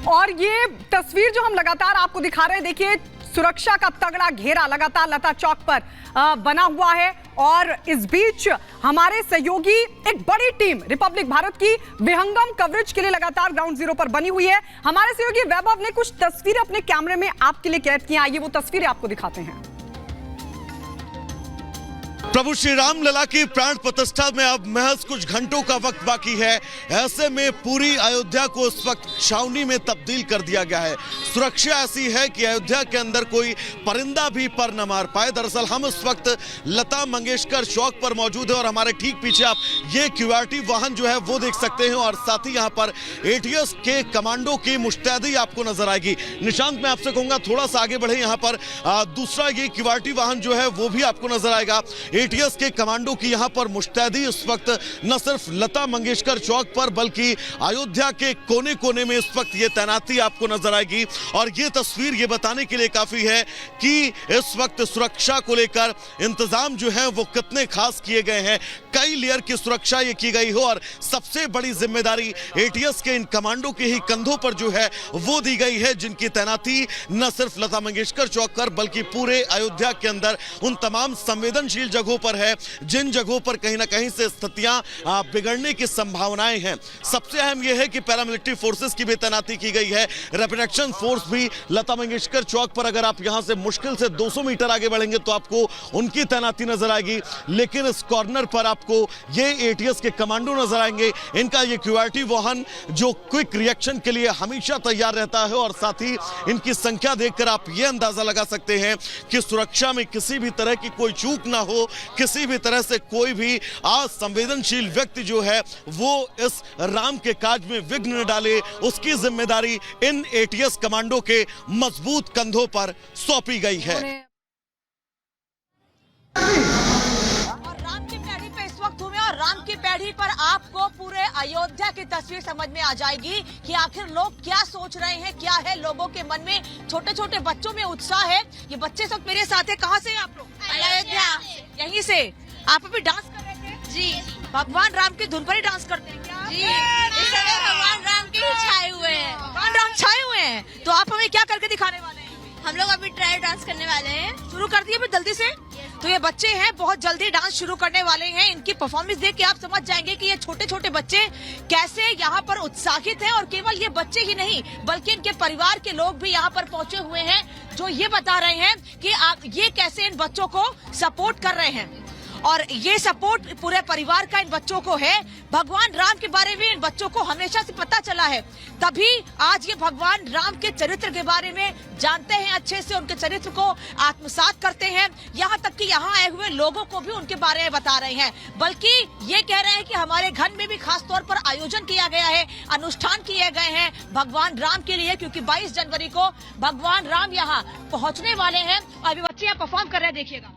और ये तस्वीर जो हम लगातार आपको दिखा रहे हैं, देखिए सुरक्षा का तगड़ा घेरा लगातार लता चौक पर बना हुआ है। और इस बीच हमारे सहयोगी एक बड़ी टीम रिपब्लिक भारत की विहंगम कवरेज के लिए लगातार ग्राउंड जीरो पर बनी हुई है। हमारे सहयोगी वैभव ने कुछ तस्वीरें अपने कैमरे में आपके लिए कैद की हैं। आइए वो तस्वीरें आपको दिखाते हैं। प्रभु श्री राम लला की प्राण प्रतिष्ठा में अब महज कुछ घंटों का वक्त बाकी है। ऐसे में पूरी अयोध्या को इस वक्त छावनी में तब्दील कर दिया गया है। सुरक्षा ऐसी है कि अयोध्या के अंदर कोई परिंदा भी पर न मार पाए। दरअसल हम इस वक्त लता मंगेशकर चौक पर मौजूद है और हमारे ठीक पीछे आप ये क्यूआरटी वाहन जो है वो देख सकते हैं और साथ ही यहाँ पर एटीएस के कमांडो की मुस्तैदी आपको नजर आएगी। निशांत, मैं आपसे कहूंगा थोड़ा सा आगे बढ़े। यहाँ पर दूसरा ये क्यूआरटी वाहन जो है वो भी आपको नजर आएगा। एटीएस के कमांडो की यहां पर मुस्तैदी इस वक्त न सिर्फ लता मंगेशकर चौक पर बल्कि अयोध्या के कोने कोने में इस वक्त ये तैनाती आपको नजर आएगी। और ये तस्वीर ये बताने के लिए काफी है कि इस वक्त सुरक्षा को लेकर इंतजाम जो है वो कितने खास किए गए हैं। कई लेयर की सुरक्षा ये की गई हो और सबसे बड़ी जिम्मेदारी एटीएस के इन कमांडो के ही कंधों पर जो है वो दी गई है, जिनकी तैनाती न सिर्फ लता मंगेशकर चौक पर बल्कि पूरे अयोध्या के अंदर उन तमाम संवेदनशील जगहों पर है जिन जगहों पर कहीं ना कहीं से स्थितियां बिगड़ने की संभावनाएं हैं। सबसे अहम यह है कि पैरामिलिट्री फोर्सेस की भी तैनाती की गई है। रैपिड एक्शन फोर्स भी लता मंगेशकर चौक पर, अगर आप यहां से मुश्किल से 200 मीटर आगे बढ़ेंगे तो आपको उनकी तैनाती नजर आएगी। लेकिन इस कॉर्नर पर आपको ये एटीएस के कमांडो नजर आएंगे। इनका ये क्यूआरटी वाहन जो क्विक रिएक्शन के लिए हमेशा तैयार रहता है और साथ ही इनकी संख्या देखकर आप ये अंदाजा लगा सकते हैं कि सुरक्षा में किसी भी तरह की कोई चूक ना हो, किसी भी तरह से कोई भी असंवेदनशील व्यक्ति जो है वो इस राम के काज में विघ्न न डाले, उसकी जिम्मेदारी इन एटीएस कमांडो के मजबूत कंधों पर सौंपी गई है। और राम की पैड़ी पे इस वक्त हुए और राम की पैड़ी पर आपको पूरे अयोध्या की तस्वीर समझ में आ जाएगी कि आखिर लोग क्या सोच रहे हैं, क्या है लोगों के मन में। छोटे छोटे बच्चों में उत्साह है। ये बच्चे सब मेरे साथ है। कहाँ से हैं आप लोग? अयोध्या। यहीं से। आप अभी डांस कर रहे थे? जी। भगवान राम की धुन पर ही डांस करते हैं क्या? जी, इस समय भगवान राम के ही छाए हुए हैं। भगवान राम छाए हुए हैं। तो आप हमें क्या करके दिखाने वाले हैं? हम लोग अभी ट्राई डांस करने वाले हैं। शुरू कर दिए अभी जल्दी से। तो ये बच्चे हैं, बहुत जल्दी डांस शुरू करने वाले हैं। इनकी परफॉर्मेंस देख के आप समझ जाएंगे कि ये छोटे छोटे बच्चे कैसे यहाँ पर उत्साहित हैं। और केवल ये बच्चे ही नहीं बल्कि इनके परिवार के लोग भी यहाँ पर पहुंचे हुए हैं, जो ये बता रहे हैं कि ये कैसे इन बच्चों को सपोर्ट कर रहे हैं। और ये सपोर्ट पूरे परिवार का इन बच्चों को है। भगवान राम के बारे में इन बच्चों को हमेशा से पता चला है, तभी आज ये भगवान राम के चरित्र के बारे में जानते हैं, अच्छे से उनके चरित्र को आत्मसात करते हैं। यहाँ तक कि यहाँ आए हुए लोगों को भी उनके बारे में बता रहे हैं। बल्कि ये कह रहे हैं कि हमारे घर में भी खास तौर पर आयोजन किया गया है, अनुष्ठान किए गए हैं भगवान राम के लिए, क्योंकि 22 जनवरी को भगवान राम यहाँ पहुँचने वाले हैं। अभी बच्चे यहाँ परफॉर्म कर रहे हैं, देखिएगा।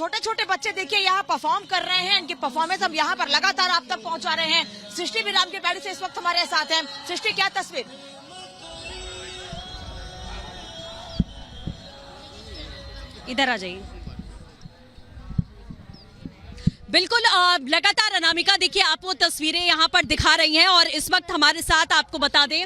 छोटे छोटे बच्चे देखिए यहाँ परफॉर्म कर रहे हैं, इनकी परफॉर्मेंस हम यहाँ पर लगातार आप तक पहुंचा रहे हैं। सृष्टि भी राम के पैड़ी से इस वक्त हमारे साथ है। सृष्टि, क्या तस्वीर? इधर आ जाइए। बिल्कुल लगातार अनामिका देखिए आप वो तस्वीरें यहाँ पर दिखा रही हैं और इस वक्त हमारे साथ आपको बता दें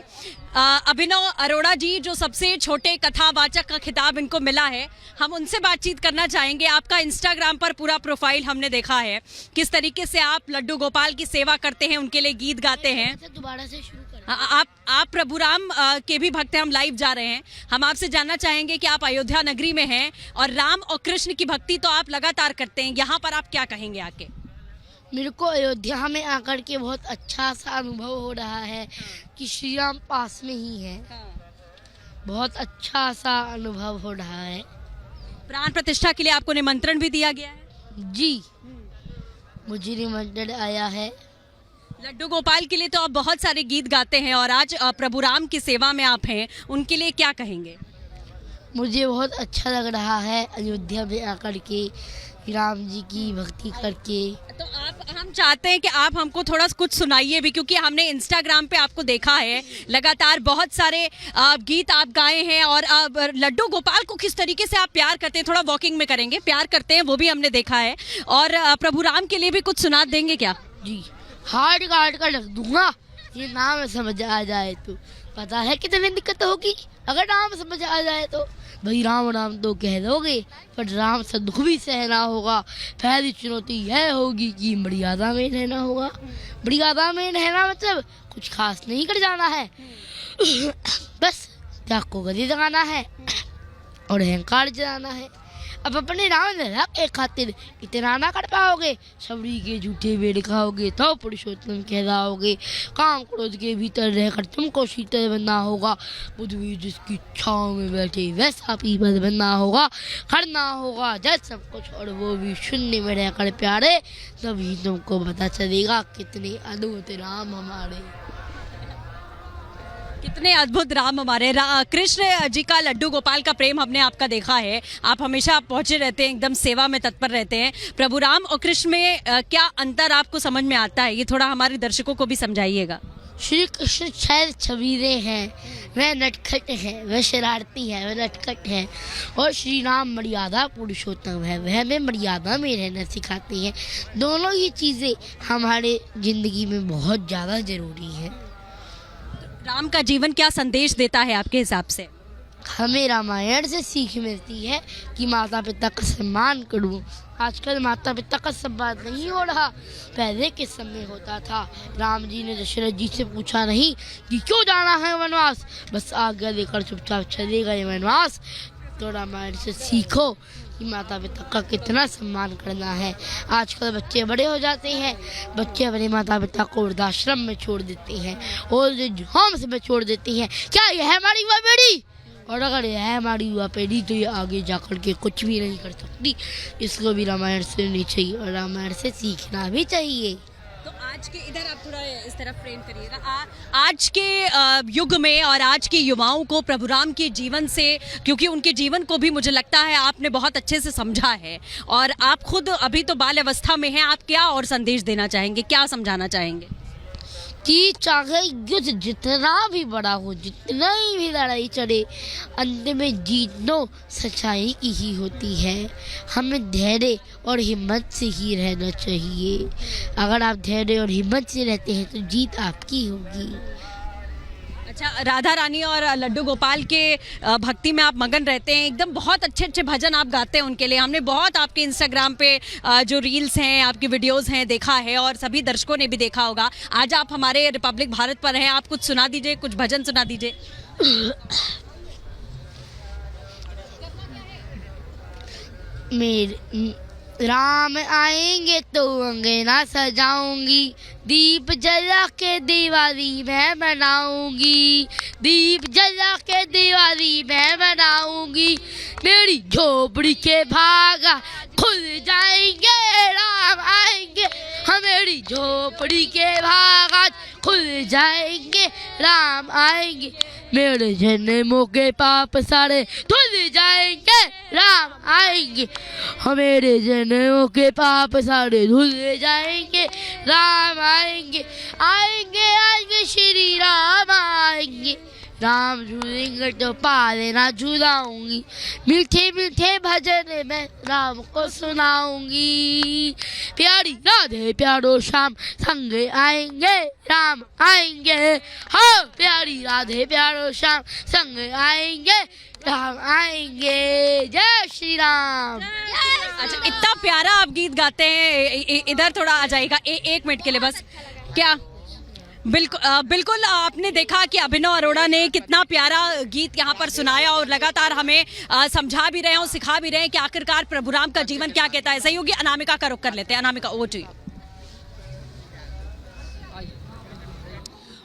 अभिनव अरोड़ा जी जो सबसे छोटे कथावाचक का खिताब इनको मिला है, हम उनसे बातचीत करना चाहेंगे। आपका इंस्टाग्राम पर पूरा प्रोफाइल हमने देखा है, किस तरीके से आप लड्डू गोपाल की सेवा करते हैं, उनके लिए गीत गाते हैं। दोबारा से शुरू कर। आप प्रभु राम के भी भक्त हैं, हम लाइव जा रहे हैं। हम आपसे जानना चाहेंगे कि आप अयोध्या नगरी में हैं और राम और कृष्ण की भक्ति तो आप लगातार करते हैं, यहाँ पर आप क्या कहेंगे आके? मेरे को अयोध्या में आकर के बहुत अच्छा सा अनुभव हो रहा है कि श्री राम पास में ही है। बहुत अच्छा सा अनुभव हो रहा है। प्राण प्रतिष्ठा के लिए आपको निमंत्रण भी दिया गया है? जी, मुझे निमंत्रण आया है। लड्डू गोपाल के लिए तो आप बहुत सारे गीत गाते हैं और आज प्रभु राम की सेवा में आप हैं, उनके लिए क्या कहेंगे? मुझे बहुत अच्छा लग रहा है अयोध्या में आकर के राम जी की भक्ति करके। तो हम चाहते हैं कि आप हमको थोड़ा कुछ सुनाइए भी, क्योंकि हमने इंस्टाग्राम पे आपको देखा है लगातार बहुत सारे गीत आप गाए हैं और लड्डू गोपाल को किस तरीके से आप प्यार करते हैं, थोड़ा वॉकिंग में करेंगे, प्यार करते हैं वो भी हमने देखा है। और प्रभु राम के लिए भी कुछ सुना देंगे क्या? जी, हार्ड काट कर रख दूंगा ये नाम समझ आ जाए तो। पता है कितनी दिक्कत होगी अगर नाम समझ आ जाए तो। भाई राम राम तो कह दोगे पर राम से दुख भी सहना होगा। पहली चुनौती यह होगी कि मर्यादा में रहना होगा। मर्यादा में रहना मतलब कुछ खास नहीं कर जाना है, बस त्याग को गति लगाना है और अहंकार जलाना है। अब अपने राम के खातिर इतना ना कर पाओगे, सबरी के झूठे वेड़ खाओगे तो पुरुषोत्तम कहलाओगे। काम क्रोध के भीतर रहकर तुमको शीतल बनना होगा। बुद्धि जिसकी छाँव में बैठे वैसा पीपल बनना होगा। करना होगा जब सब कुछ और वो भी शून्य में रहकर प्यारे, तभी तुमको पता चलेगा कितने अद्भुत राम हमारे। कितने अद्भुत राम हमारे। कृष्ण जी का लड्डू गोपाल का प्रेम हमने आपका देखा है, आप हमेशा पहुंचे रहते हैं, एकदम सेवा में तत्पर रहते हैं। प्रभु राम और कृष्ण में क्या अंतर आपको समझ में आता है, ये थोड़ा हमारे दर्शकों को भी समझाइएगा। श्री कृष्ण शायद छबीले हैं, वह नटखट हैं, वह शरारती हैं, वह नटखट हैं। और श्री राम मर्यादा पुरुषोत्तम है, वह हमें मर्यादा में रहना सिखाते हैं। दोनों ही चीज़ें हमारे ज़िंदगी में बहुत ज़्यादा ज़रूरी हैं। राम का जीवन क्या संदेश देता है आपके हिसाब से? हमें रामायण से सीख मिलती है कि माता पिता का सम्मान करूं। आजकल माता पिता का सम्मान नहीं हो रहा, पहले के समय होता था। राम जी ने दशरथ जी से पूछा नहीं कि क्यों जाना है वनवास, बस आज्ञा देकर चुपचाप चले गए वनवास। तो रामायण से सीखो कि माता पिता का कितना सम्मान करना है। आजकल बच्चे बड़े हो जाते हैं, बच्चे अपने माता पिता को वृद्धाश्रम में छोड़ देते हैं, ओल्ड एज होम्स में छोड़ देते हैं। क्या यह है हमारी युवा पीढ़ी? और अगर यह है हमारी युवा पीढ़ी तो ये आगे जाकर के कुछ भी नहीं कर सकती। इसको भी रामायण सुननी चाहिए और रामायण से सीखना भी चाहिए। तो आज के इधर आप थोड़ा इस तरफ फ्रेम करिएगा। आज के युग में और आज के युवाओं को प्रभु राम के जीवन से, क्योंकि उनके जीवन को भी मुझे लगता है आपने बहुत अच्छे से समझा है और आप खुद अभी तो बाल अवस्था में हैं, आप क्या और संदेश देना चाहेंगे, क्या समझाना चाहेंगे? कि चाहे युद्ध जितना भी बड़ा हो, जितना ही लड़ाई चढ़े, अंत में जीतनो सच्चाई की ही होती है। हमें धैर्य और हिम्मत से ही रहना चाहिए। अगर आप धैर्य और हिम्मत से रहते हैं तो जीत आपकी होगी। अच्छा, राधा रानी और लड्डू गोपाल के भक्ति में आप मगन रहते हैं, एकदम बहुत अच्छे अच्छे भजन आप गाते हैं उनके लिए। हमने बहुत आपके इंस्टाग्राम पे जो रील्स हैं, आपकी वीडियोस हैं देखा है और सभी दर्शकों ने भी देखा होगा। आज आप हमारे रिपब्लिक भारत पर हैं, आप कुछ सुना दीजिए, कुछ भजन सुना दीजिए। मेरे राम आएंगे तो अंगना सजाऊंगी, दीप जला के दिवाली मैं बनाऊंगी, दीप जला के दिवाली मैं बनाऊंगी। मेरी झोपड़ी के भागा खुल जाएंगे, राम आएंगे। हाँ, मेरी झोपड़ी के भागा खुल जाएंगे, राम आएंगे। मेरे जन्मों के पाप सारे धुल जाएंगे, राम आएंगे। मेरे जन्मों के पाप सारे धुल जाएंगे, राम आएंगे। आएंगे आएंगे श्री राम आएंगे, राम झूलेंगे तो पाले ना झूलाऊंगी। मीठे मीठे भजन मैं राम को सुनाऊंगी। प्यारी राधे प्यारो श्याम संग आएंगे, राम आएंगे। हाँ प्यारी राधे प्यारो श्याम संग आएंगे, राम आएंगे। जय श्री राम। अच्छा, इतना प्यारा आप गीत गाते हैं, इधर थोड़ा आ जाएगा एक मिनट के लिए बस। क्या बिल्कुल आपने देखा कि अभिनव अरोड़ा ने कितना प्यारा गीत यहाँ पर सुनाया और लगातार हमें समझा भी रहे हैं और सिखा भी रहे हैं कि आखिरकार प्रभु राम का जीवन क्या कहता है। सहयोगी अनामिका का रुख कर लेते हैं। Anamika, over to you.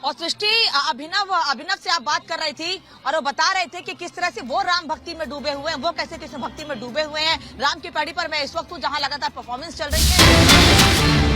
और सृष्टि, अभिनव से आप बात कर रही थी और वो बता रहे थे कि किस तरह से वो राम भक्ति में डूबे हुए हैं, वो कैसे कृष्ण भक्ति में डूबे हुए हैं। राम की पैड़ी पर मैं इस वक्त हूँ जहाँ लगातार परफॉर्मेंस चल रही है।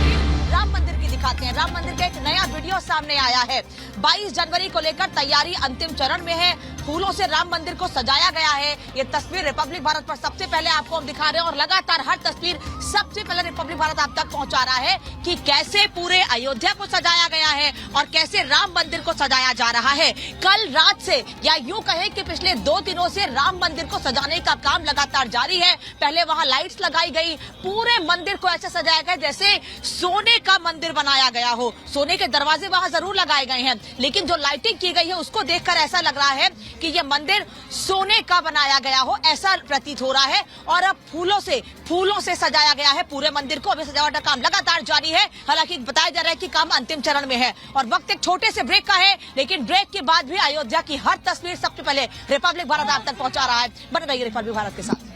राम मंदिर की दिखाते हैं। राम मंदिर का एक नया वीडियो सामने आया है। 22 जनवरी को लेकर तैयारी अंतिम चरण में है। फूलों से राम मंदिर को सजाया गया है। ये तस्वीर रिपब्लिक भारत पर सबसे पहले आपको हम दिखा रहे हैं और लगातार हर तस्वीर सबसे पहले रिपब्लिक भारत आप तक पहुंचा रहा है कि कैसे पूरे अयोध्या को सजाया गया है और कैसे राम मंदिर को सजाया जा रहा है। कल रात से या यूं कहें कि पिछले 2 दिनों से राम मंदिर को सजाने का काम लगातार जारी है। पहले वहां लाइट्स लगाई गई, पूरे मंदिर को ऐसे सजाया गया जैसे सोने का मंदिर बनाया गया हो। सोने के दरवाजे वहां जरूर लगाए गए हैं, लेकिन जो लाइटिंग की गई है उसको देखकर ऐसा लग रहा है कि यह मंदिर सोने का बनाया गया हो, ऐसा प्रतीत हो रहा है। और अब फूलों से सजाया गया है पूरे मंदिर को। अभी सजावट का काम लगातार जारी है। हालांकि बताया जा रहा है कि काम अंतिम चरण में है और वक्त एक छोटे से ब्रेक का है, लेकिन ब्रेक के बाद भी अयोध्या की हर तस्वीर सबसे पहले रिपब्लिक भारत आप तक पहुंचा रहा है। बने रहिए रिपब्लिक भारत के साथ।